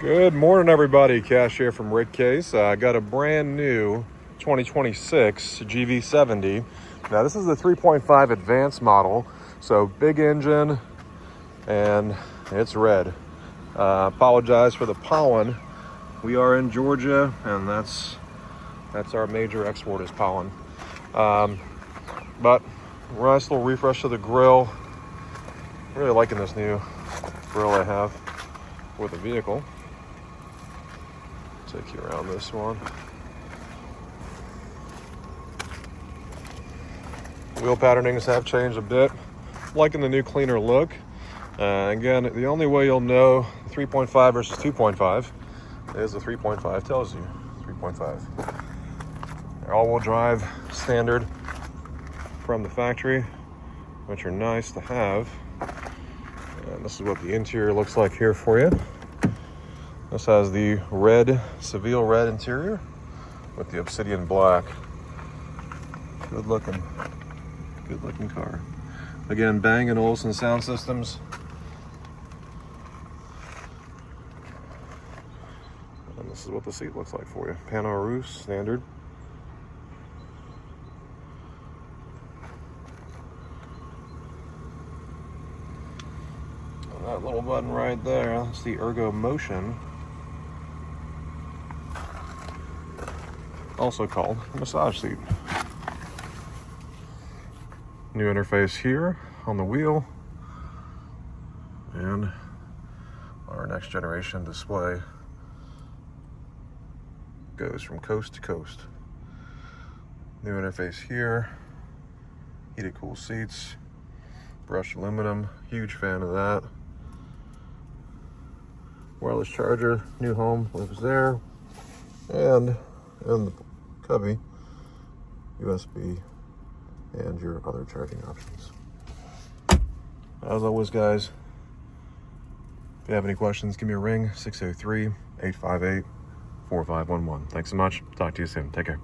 Good morning, everybody. Kash here from Red Case. I got a brand new 2026 GV70. Now, this is the 3.5 Advanced model, so big engine, and it's red. Apologize for the pollen. We are in Georgia, and that's our major export is pollen. But nice little refresh of the grill. Really liking this new grill I have for the vehicle. Take you around this one. Wheel patternings have changed a bit. Liking the new cleaner look. Again, the only way you'll know 3.5 versus 2.5 is the 3.5 tells you 3.5. They're all-wheel drive standard from the factory, which are nice to have. And this is what the interior looks like here for you. This has the red, Seville red interior with the obsidian black. Good looking car. Again, Bang & Olufsen sound systems. And this is what the seat looks like for you. Pano roof, standard. And that little button right there, that's the Ergo Motion. Also called a massage seat. New interface here on the wheel, and our next generation display goes from coast to coast. New interface here, heated cool seats, brushed aluminum, huge fan of that. Wireless charger, new home lives there, and in the cubby, USB and your other charging options. As always, guys, if you have any questions, give me a ring, 603-858-4511. Thanks so much. Talk to you soon. Take care.